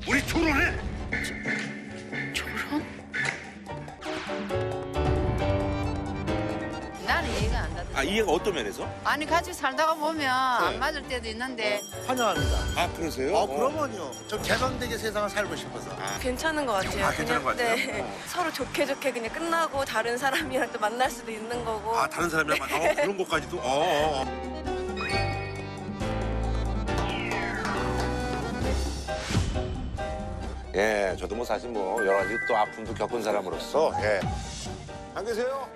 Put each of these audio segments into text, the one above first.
우리 결혼해. 결혼? 나는 이해가 안 가거든. 아, 이해가 어떤 면에서? 아니 같이 살다가 보면 안 맞을 때도 있는데 환영합니다. 아, 그러세요? 그러면요. 저 개방되게 세상을 살고 싶어서. 괜찮은 것 같아요. 괜찮은 것 같아요? 네. 서로 좋게 좋게 그냥 끝나고 다른 사람이랑 또 만날 수도 있는 거고. 아, 다른 사람이랑 그런 것까지도. 예, 저도 뭐 사실 뭐 여러 가지 또 아픔도 겪은 사람으로서 안 계세요?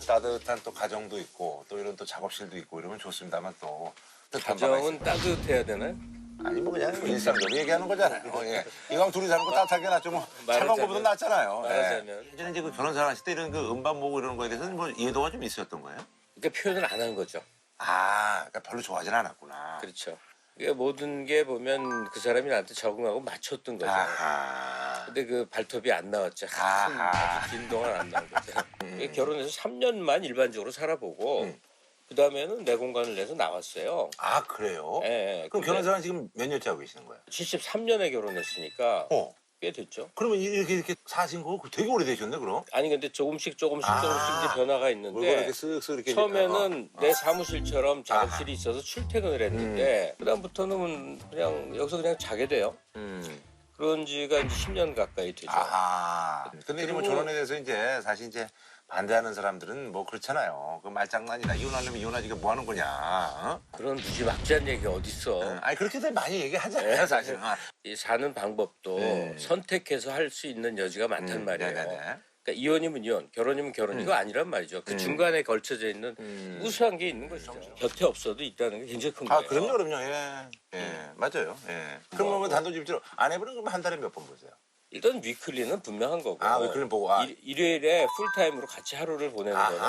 따뜻한 또 가정도 있고 또 이런 또 작업실도 있고 이러면 좋습니다만 또 뜻한 바가 가정은 따뜻해야 되나요? 아니 뭐 그냥 일상적으로 얘기하는 거잖아요. 예. 이왕 둘이 사는 거 따뜻하게 낫죠. 뭐 차가운 거보다 낫잖아요. 말하자면. 예전에 이제 그 결혼 생활하실 때 이런 그 음반 보고 이런 거에 대해서는 뭐 이해도가 좀 있으셨던 거예요? 그러니까 표현을 안 한 거죠. 아, 그러니까 별로 좋아하진 않았구나. 그렇죠. 그러니까 모든 게 보면 그 사람이 나한테 적응하고 맞췄던 거죠. 아하. 근데 그 발톱이 안 나왔죠. 아하. 아주 긴 동안 안 나온 거죠. 결혼해서 3년만 일반적으로 살아보고 그 다음에는 내 공간을 내서 나왔어요. 아, 그래요? 예. 그럼 결혼 생활 지금 몇 년째 하고 계시는 거예요? 73년에 결혼했으니까 꽤 됐죠. 그러면 이렇게 사신 거 되게 오래되셨네, 그럼? 아니 근데 조금씩 이제 변화가 물건 있는데 이렇게 쓱쓱 이렇게. 처음에는 내 사무실처럼 작업실이 있어서 출퇴근을 했는데 그다음부터는 그냥 여기서 그냥 자게 돼요. 그런 지가 이제 10년 가까이 되죠. 아하. 근데 이제 뭐 그리고- 결혼에 대해서 이제 사실 이제 반대하는 사람들은 뭐 그렇잖아요. 그 말장난이나 이혼하려면 이혼하지가 뭐 하는 거냐. 어? 그런 무지막지한 얘기가 어딨어. 아니 그렇게들 많이 얘기하잖아요, 사실은. 이 사는 방법도 선택해서 할 수 있는 여지가 많단 말이에요. 네네네. 그러니까 이혼이면 이혼, 결혼이면 결혼 이거 아니란 말이죠. 그 중간에 걸쳐져 있는 우수한 게 있는 것이죠. 곁에 없어도 있다는 게 굉장히 큰 거예요. 아, 그럼요. 예, 맞아요. 예. 그러면 단도직입적으로 아내분은 그럼 한 달에 몇 번 보세요? 일단 위클리는 분명한 거고. 아, 위클리는 보고, 일요일에 풀타임으로 같이 하루를 보내는 거는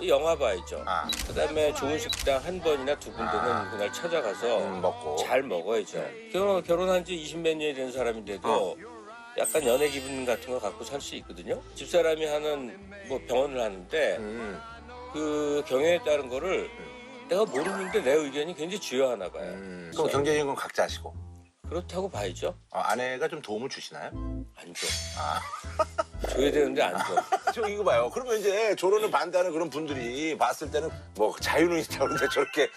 이 영화 봐야죠. 그다음에 좋은 식당 한 번이나 두 군데는 그날 찾아가서 먹고. 잘 먹어야죠. 결혼한 지 20몇 년이 된 사람인데도 약간 연애 기분 같은 거 갖고 살 수 있거든요. 집사람이 하는 뭐 병원을 하는데 그 경영에 따른 거를 내가 모르는데 내 의견이 굉장히 중요하나 봐요. 그럼 경제적인 건 각자 하시고. 그렇다고 봐야죠. 아내가 좀 도움을 주시나요? 안 줘. 줘야 되는데 안 줘. 저 이거 봐요. 그러면 이제 결혼을 반대하는 그런 분들이 봤을 때는 뭐 자유는 있다 그러는데 저렇게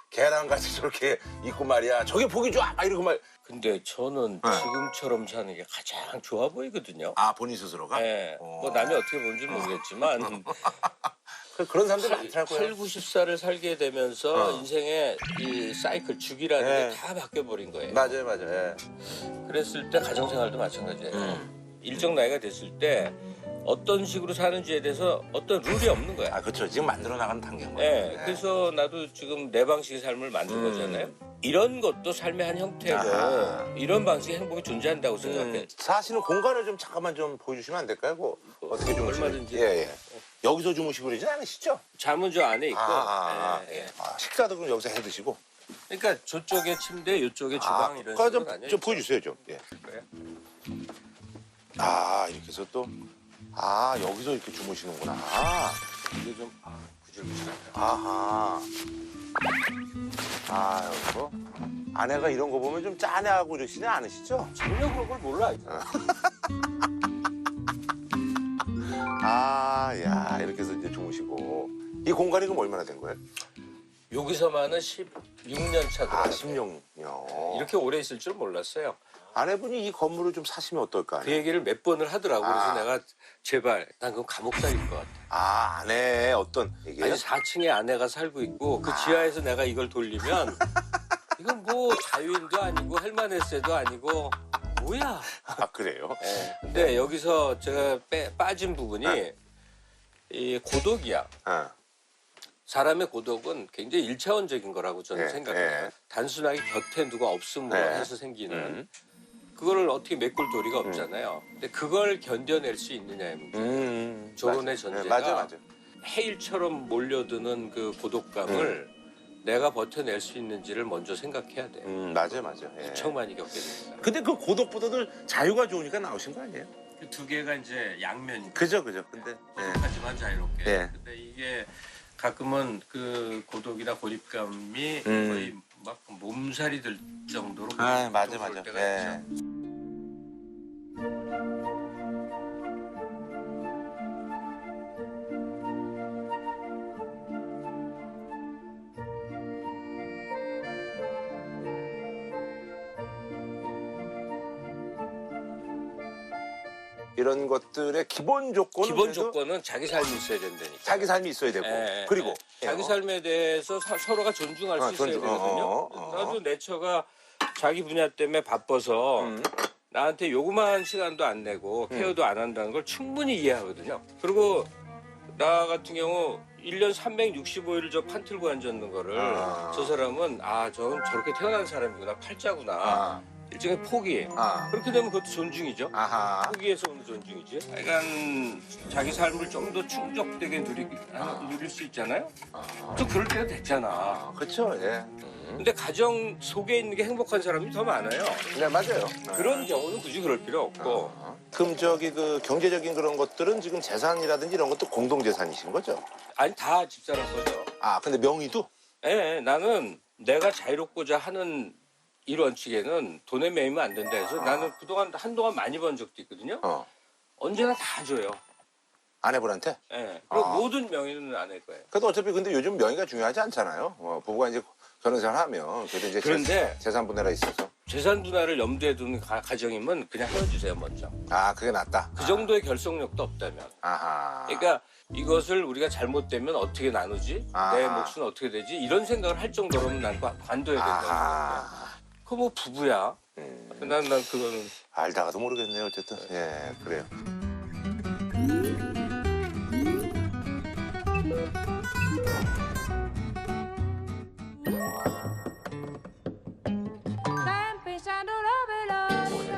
계란같이 저렇게 있고 말이야. 저게 보기 좋아. 막 이러고 말. 근데 저는 지금처럼 사는 게 가장 좋아 보이거든요. 아, 본인 스스로가? 네. 뭐 남이 어떻게 보는지 모르겠지만 그런 사람들 많더라고요. 8, 90살을 살게 되면서 인생의 이 사이클 주기라는 네. 게 다 바뀌어버린 거예요. 맞아요. 예. 그랬을 때 가정생활도 마찬가지예요. 일정 나이가 됐을 때 어떤 식으로 사는지에 대해서 어떤 룰이 없는 거야. 아, 그렇죠. 지금 만들어 나가는 단계인 거예요. 네. 그래서 나도 지금 내 방식의 삶을 만든 거잖아요. 이런 것도 삶의 한 형태고 아하. 이런 방식의 행복이 존재한다고 생각해. 사시는 공간을 좀 잠깐만 좀 보여주시면 안 될까요? 뭐 어떻게 주무시는지. 얼마든지. 예. 여기서 주무시고 그러진 않으시죠? 잠은 저 안에 있고 예. 식사도 그럼 여기서 해 드시고. 그러니까 저쪽에 침대, 이쪽에 주방 이런 그거 식으로 나뉘어 좀 보여주세요, 좀. 예. 있어요. 이렇게 해서 또. 여기서 이렇게 주무시는구나. 이게 좀 구질구질하다. 아하. 여기서. 아내가 이런 거 보면 좀 짠해하고 이러시지 않으시죠? 전혀 그런 걸 몰라. 이렇게 해서 이제 주무시고. 이 공간이 그럼 얼마나 된 거예요? 여기서만은 16년 차 들어갔어요. 16년. 이렇게 오래 있을 줄 몰랐어요. 아내분이 이 건물을 좀 사시면 어떨까? 그 얘기를 몇 번을 하더라고. 그래서 내가 제발 난 그럼 감옥 살일 것 같아. 아내 어떤 얘기예요? 아니 4층에 아내가 살고 있고 그 지하에서 내가 이걸 돌리면 이건 뭐 자유인도 아니고 헬마네스도 아니고 뭐야. 그래요? 네. 근데 여기서 제가 빠진 부분이 이 고독이야. 사람의 고독은 굉장히 일차원적인 거라고 저는 생각해요. 단순하게 곁에 누가 없음으로 해서 생기는 그거를 어떻게 메꿀 도리가 없잖아요. 근데 그걸 견뎌낼 수 있느냐의 문제. 결혼의 전제가 맞아. 해일처럼 몰려드는 그 고독감을 내가 버텨낼 수 있는지를 먼저 생각해야 돼요. 맞아. 무척 많이 겪게 됩니다. 근데 그 고독보다도 자유가 좋으니까 나오신 거 아니에요? 그 두 개가 이제 양면이 그죠. 근데 고독하지만 자유롭게. 예. 근데 이게 가끔은 그 고독이나 고립감이 거의 막 몸살이 들 정도로. 아, 맞아, 좀 맞아. 그럴 때가 예. 있죠. 이런 것들의 기본 조건은 기본 그래도 조건은 자기 삶이 있어야 된다니까. 자기 삶이 있어야 되고 예, 그리고 예. 자기 삶에 대해서 서로가 존중할 수 있어야 존중. 되거든요. 나도 내 처가 자기 분야 때문에 바빠서 나한테 요구만 시간도 안 내고 케어도 안 한다는 걸 충분히 이해하거든요. 그리고 나 같은 경우 1년 365일을 저 판틀고 앉았는 거를 저 사람은 저건 저렇게 태어난 사람이구나, 팔자구나. 일종의 포기. 그렇게 되면 그것도 존중이죠. 아하. 포기에서 오는 존중이지. 약간 자기 삶을 좀 더 충족되게 누릴 수 있잖아요. 또 그럴 때가 됐잖아. 그렇죠. 예. 근데 가정 속에 있는 게 행복한 사람이 더 많아요. 네, 맞아요. 그런 경우는 굳이 그럴 필요 없고. 그럼 저기 그 경제적인 그런 것들은 지금 재산이라든지 이런 것도 공동 재산이신 거죠? 아니 다 집사람 거죠. 근데 명의도? 예, 나는 내가 자유롭고자 하는 일 원칙에는 돈에 매이면 안 된다 해서 나는 그동안 한동안 많이 번 적도 있거든요. 언제나 다 줘요. 아내분한테? 예. 그리고 모든 명의는 안 할 거예요. 그래도 어차피 근데 요즘 명의가 중요하지 않잖아요. 부부가 이제 결혼 생활하면 그래도 이제 그런데 재산 분해가 있어서. 재산 분할을 염두에 두는 가정이면 그냥 헤어지세요 먼저. 그게 낫다. 그 정도의 결속력도 없다면. 아하. 그러니까 이것을 우리가 잘못되면 어떻게 나누지? 내 몫은 어떻게 되지? 이런 생각을 할 정도로는 난 관둬야 된다. 그거 뭐 부부야. 난 그거는. 알다가도 모르겠네요. 어쨌든. 예, 그래요.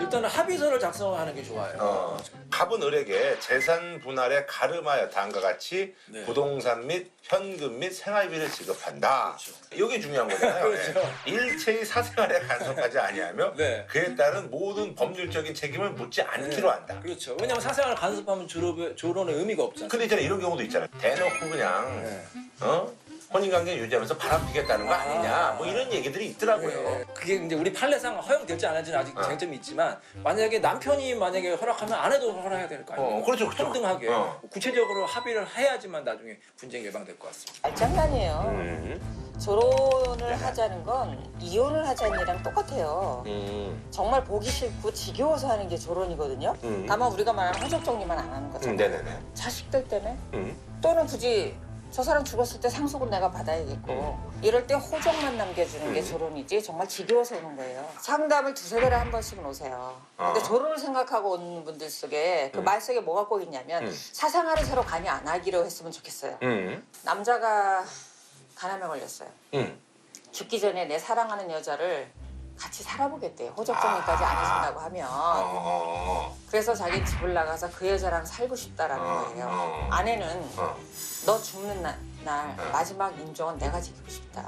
일단은 합의서를 작성하는 게 좋아요. 갑은 을에게 재산 분할에 가름하여 다음과 같이 네. 부동산 및 현금 및 생활비를 지급한다. 이게 중요한 거잖아요. 그렇죠. 예. 일체의 사생활에 간섭하지 아니하며 네. 그에 따른 모든 법률적인 책임을 묻지 않기로 한다. 그렇죠. 왜냐하면 사생활 간섭하면 조론의 의미가 없잖아요. 근데 있잖아 이런 경우도 있잖아. 대놓고 그냥 혼인관계 유지하면서 바람 피겠다는 거 아니냐. 뭐 이런 얘기들이 있더라고요. 그게 이제 우리 판례상 허용될지 안 할지는 아직 쟁점이 있지만 만약에 남편이 만약에 허락하면 아내도 허락해야 될 거 아니에요. 그렇죠, 그렇죠. 평등하게 구체적으로 합의를 해야지만 나중에 분쟁 예방될 것 같습니다. 말장난이에요. 결혼을 하자는 건 이혼을 하자는 이랑 똑같아요. 정말 보기 싫고 지겨워서 하는 게 결혼이거든요. 다만 우리가 말하는 호적 정리만 안 하는 거죠. 네네네. 자식들 때문에 또는 굳이 저 사람 죽었을 때 상속은 내가 받아야겠고 이럴 때 호적만 남겨주는 게 결혼이지 정말 지겨워서 오는 거예요. 상담을 두세 달에 한 번씩은 오세요. 근데 결혼을 생각하고 오는 분들 속에 그 말 속에 뭐가 꼭 있냐면 사생활을 서로 간이 안 하기로 했으면 좋겠어요. 남자가 간암에 걸렸어요. 죽기 전에 내 사랑하는 여자를 같이 살아보겠대요. 호적 정리까지 안 해준다고 하면. 그래서 자기 집을 나가서 그 여자랑 살고 싶다라는 거예요. 아내는 너 죽는 날 마지막 인종은 내가 지키고 싶다.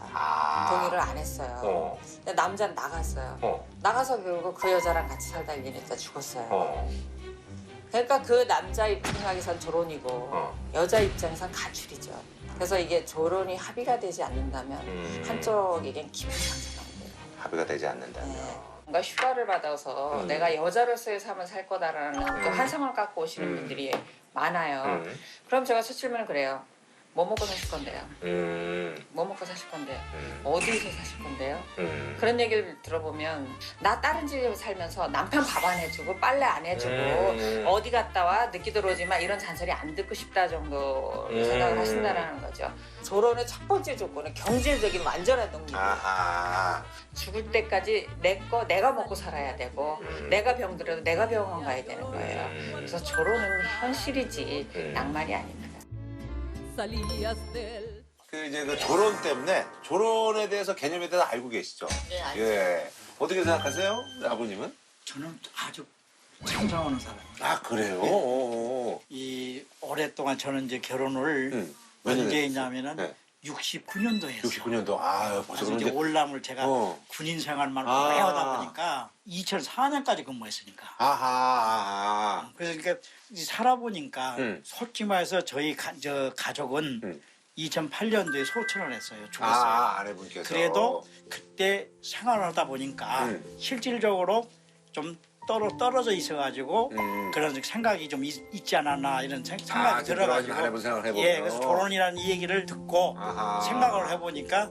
동의를 안 했어요. 근데 남자는 나갔어요. 나가서 결국 그 여자랑 같이 살다 1년 있다 죽었어요. 그러니까 그 남자 입장에선 결혼이고 여자 입장에선 가출이죠. 그래서 이게 결혼이 합의가 되지 않는다면 한쪽에겐 기분 상처가 안 돼요. 합의가 되지 않는다면. 뭔가 휴가를 받아서 내가 여자로서의 삶을 살 거다라는 또 환상을 갖고 오시는 분들이 많아요. 그럼 제가 첫 질문은 그래요. 뭐 먹고 사실 건데요? 뭐 먹고 사실 건데요? 어디서 사실 건데요? 그런 얘기를 들어보면 나 다른 집에 살면서 남편 밥 안 해주고 빨래 안 해주고 어디 갔다 와 늦게 들어오지만 이런 잔소리 안 듣고 싶다 정도 생각을 하신다는 거죠. 결혼의 첫 번째 조건은 경제적인 완전한 독립이에요. 죽을 때까지 내 거 내가 먹고 살아야 되고 내가 병들어도 내가 병원 가야 되는 거예요. 그래서 결혼은 현실이지 낭만이 아닙니다. 그 이제 그 조론 때문에 조론에 대해서 개념에 대해서 알고 계시죠? 네, 알죠. 예. 어떻게 생각하세요? 아버님은? 저는 아주 찬성하는 사람입니다. 그래요? 이 오랫동안 저는 이제 결혼을 몇 년 언제 했어요? 했냐면은 네. 69년도 했어요. 69년도. 벌써 그래서 이제 그런데. 올람을 제가 군인 생활만 오래 하다 보니까 2004년까지 근무했으니까. 아하. 그래서 그러니까 살아보니까 솔직히 말해서 저희 가족은 2008년도에 소천을 했어요. 죽었어요. 아내분께서. 그래도 그때 생활을 하다 보니까 실질적으로 좀 떨어져 있어가지고 그런 생각이 좀 있지 않았나 이런 생각이 들어가지고 아내분 생각을 해보면. 예, 그래서 조론이라는 이 얘기를 듣고 아하. 생각을 해보니까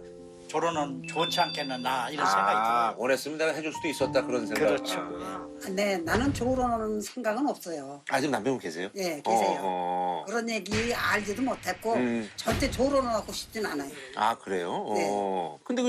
조론은 좋지 않겠나 이런 생각이 들어요. 원했으면 내가 해줄 수도 있었다 그런 생각. 그렇죠. 네, 나는 조론하는 생각은 없어요. 지금 남편분 계세요? 예, 계세요. 그런 얘기 알지도 못했고 절대 조론을 하고 싶진 않아요. 그래요? 네. 근데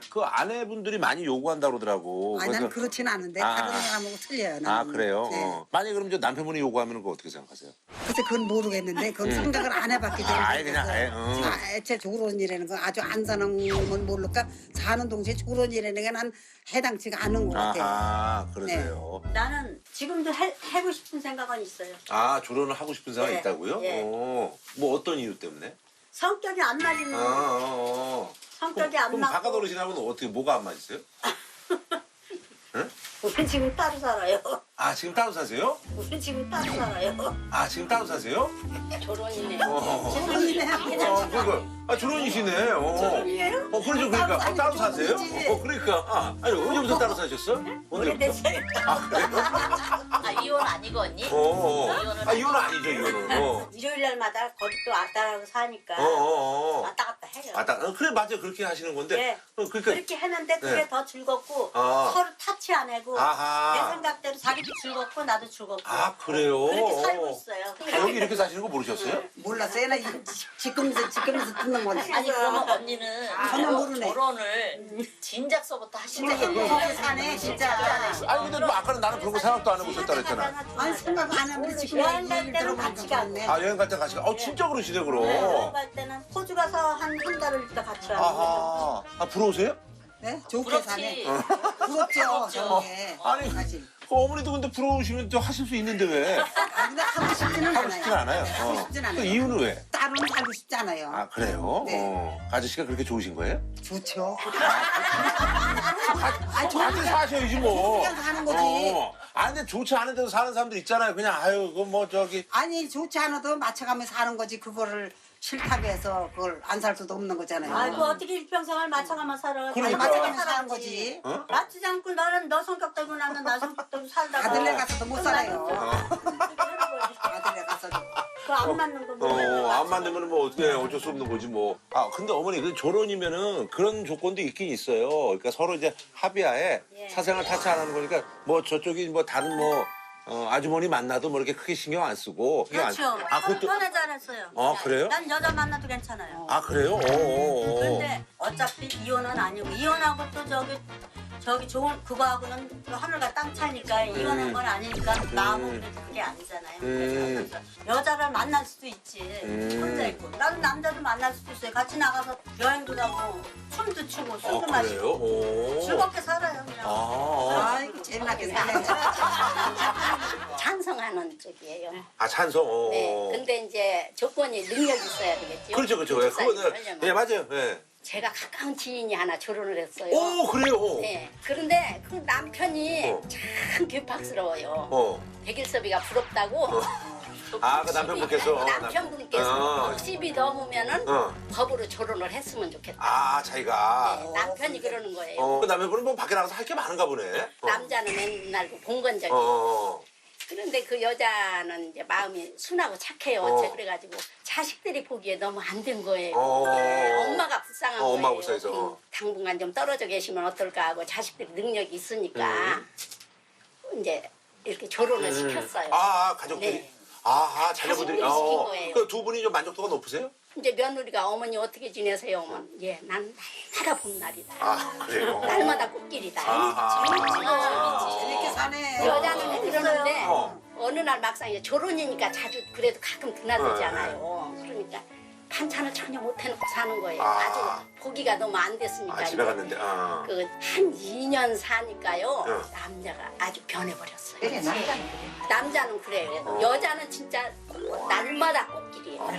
그 아내분들이 많이 요구한다 그러더라고. 아니, 나는 그렇진 않은데 다른 사람하고 틀려요. 나는. 그래요? 네. 만약에 그럼 저 남편분이 요구하면 그거 어떻게 생각하세요? 글쎄 그건 모르겠는데 그건 생각을 안 해봤기 때문에 아예 그냥 아예, 지금 애초에 조론이라는 거 아주 안 사는 건 모를까 사는 동시에 조론이라는 게 난 해당치가 않은 것 같아요. 그러세요. 나는 지금도 하고 싶은 생각은 있어요. 조론을 하고 싶은 생각이 네. 있다고요? 예. 뭐 어떤 이유 때문에? 성격이 안 맞으면 성격이 안 그럼 맞고 바깥 어르신하고는 어떻게 뭐가 안 맞으세요? 우리 지금 따로 살아요. 지금 따로 사세요? 우리 지금 따로 살아요. 지금 따로 사세요? 결혼이네. 그러니까 조론이시네. 조론이에요? 그렇죠. 그러니까 따로 사세요? 그러니까 아니 언제부터 따로 사셨어? 오래됐어요. 그래요? 이혼 아니고 언니? 이혼은 아니죠 이혼은. 일요일 날마다 거기 또 왔다라고 사니까 왔다 갔다 해요. 그래 맞아 그렇게 하시는 건데. 네. 그러니까 그렇게 했는데 그게 네. 더 즐겁고 서로 타치 안 하고 아하. 내 생각대로 자기도 즐겁고 나도 즐겁고 그래요. 그렇게 살고 있어요. 여기 이렇게 사시는 거 모르셨어요? 몰랐어요. 나 지금서 듣는 건데. 아니 그러면 언니는 저는 모르네. 결혼을 진작서부터 하시는 그렇게 사네 진짜. 아니 근데 뭐 아까는 나는 그런 거 생각도 안 하고 있었다 그랬잖아. 아니 생각 안 하는데 지금 여행 갈 얘기를 때는 들어보니까 같이 가고. 그렇네. 여행 갈 때 같이 진짜 그러시네 여행 그럼. 갈 때는 호주 가서 한 달을 있다 같이 가고. 부러우세요? 네? 좋게 사네. 부럽죠. 저게. 아니 사실. 어머니도 근데 부러우시면 또 하실 수 있는데 왜? 근데 하고 싶지는 하고 싶진 않아요. 하고 싶진 않아요. 그 이유는 왜? 따로는 살고 싶지 않아요. 그래요? 네. 아저씨가 그렇게 좋으신 거예요? 좋죠. 같이 사셔야지 뭐. 그냥 사는 거지. 근데 좋지 않은 데서 사는 사람들 있잖아요. 그냥 그거 뭐 저기. 아니 좋지 않아도 맞춰가며 사는 거지 그거를 싫다고 해서 그걸 안 살 수도 없는 거잖아요. 아이고 어떻게 일평생을 맞춰가며 살아. 그러니까. 맞춰가며 사는 거지. 맞추지 않고 너는 너 성격 들고 나는 나 성격 들고 살다가 아들네 가서도 못 살아요. 그러는 거지. 아들네 가서도. 그거 안 맞는 거 뭐. 안 만들면 뭐 어쩔 수 없는 거지 뭐. 근데 어머니 그 결혼이면은 그런 조건도 있긴 있어요. 그러니까 서로 이제 합의하에 사생활 타치 안 하는 거니까 뭐 저쪽이 뭐 다른 뭐 아주머니 만나도 뭐 이렇게 크게 신경 안 쓰고. 그렇죠. 그것도. 편하지 않았어요. 그래요? 난 여자 만나도 괜찮아요. 그래요? 그런데 어차피 이혼은 아니고 이혼하고 또 저기 좋은 그거하고는 또 하늘과 땅 차이니까 이혼한 건 아니니까 마음은 그래도 그게 아니잖아요. 그래서 여자를 만날 수도 있지. 혼자 있고. 나는 남자도 만날 수도 있어요. 같이 나가서 여행도 가고 춤도 추고 술도 마시고 그래요? 즐겁게 살아요. 그냥. 아이고 재미나게 사네. 찬성하는 쪽이에요. 찬성. 네. 근데 이제 조건이 능력이 있어야 되겠죠. 그렇죠. 그거는. 네, 맞아요. 네. 제가 가까운 지인이 하나 결혼을 했어요. 그래요? 네. 그런데 그 남편이 참 괴팍스러워요. 백일섭이가 부럽다고. 그 남편분께서. 남편분께서 60이 넘으면은 법으로 결혼을 했으면 좋겠다. 자기가. 네, 남편이 그러는 거예요. 그 남편분은 뭐 밖에 나가서 할 게 많은가 보네. 남자는 맨날 그 봉건적이. 그런데 그 여자는 이제 마음이 순하고 착해요. 그래가지고 자식들이 보기에 너무 안 된 거예요. 엄마가 불쌍한 거예요. 엄마가 불쌍해서. 당분간 좀 떨어져 계시면 어떨까 하고 자식들이 능력이 있으니까 이제 이렇게 결혼을 시켰어요. 가족들이. 네. 자녀분들이. 자식들이 시킨 거예요. 그 두 분이 좀 만족도가 높으세요? 이제 며느리가 어머니 어떻게 지내세요? 어머니. 난 날마다 봄날이다. 그래요? 날마다 꽃길이다. 재밌게 사네. 여자는 그러는데 어느 날 막상 이제 결혼이니까 자주 그래도 가끔 드나들잖아요. 그러니까 반찬을 전혀 못 해놓고 사는 거예요. 아주 보기가 너무 안 됐으니까. 집에 갔는데. 한 2년 사니까요. 남자가 아주 변해버렸어요. 그래, 남자는 남자는 그래요. 여자는 진짜 날마다 꽃길이에요.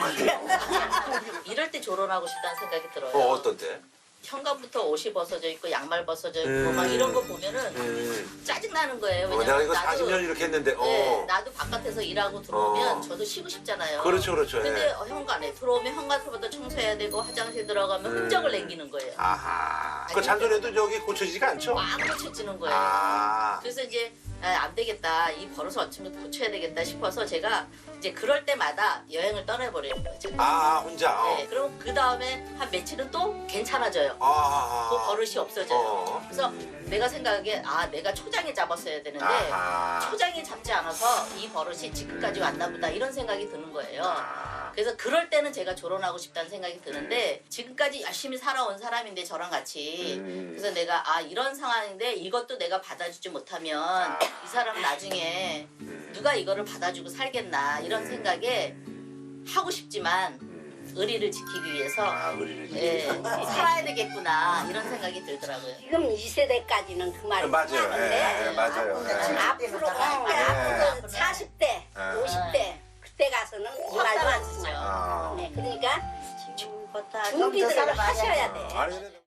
이럴 때 결혼하고 싶다는 생각이 들어요. 어떤 때? 현관부터 옷이 벗어져 있고 양말 벗어져 있고 막 이런 거 보면은 짜증 나는 거예요. 내가 왜냐면 이거 40년 이렇게 했는데. 네, 나도 바깥에서 일하고 들어오면 저도 쉬고 싶잖아요. 그렇죠, 그렇죠. 근데 예. 현관에 들어오면 현관부터 청소해야 되고 화장실 들어가면 흔적을 남기는 거예요. 아하. 그 잔소리도 저기 고쳐지지가 않죠? 막 고쳐지는 거예요. 아. 그래서 이제 안 되겠다. 이 버릇을 어쩌면 고쳐야 되겠다 싶어서 제가 이제 그럴 때마다 여행을 떠나버리는 거죠. 혼자. 네, 그럼 그 다음에 한 며칠은 또 괜찮아져요. 그 버릇이 없어져요. 그래서 내가 생각하기에 내가 초장에 잡았어야 되는데 초장에 잡지 않아서 이 버릇이 지금까지 왔나 보다 이런 생각이 드는 거예요. 그래서 그럴 때는 제가 결혼하고 싶다는 생각이 드는데 지금까지 열심히 살아온 사람인데 저랑 같이 그래서 내가 이런 상황인데 이것도 내가 받아주지 못하면 이 사람 나중에 누가 이거를 받아주고 살겠나 이런 생각에 하고 싶지만 의리를 지키기 위해서 살아야 되겠구나 이런 생각이 들더라고요. 지금 이 세대까지는 그 말이 맞아요. 하는데 맞아요. 앞으로 40대, 50대 그때 가서는 이 말도 안 쓰죠. 네, 그러니까 준비들을 하셔야 돼.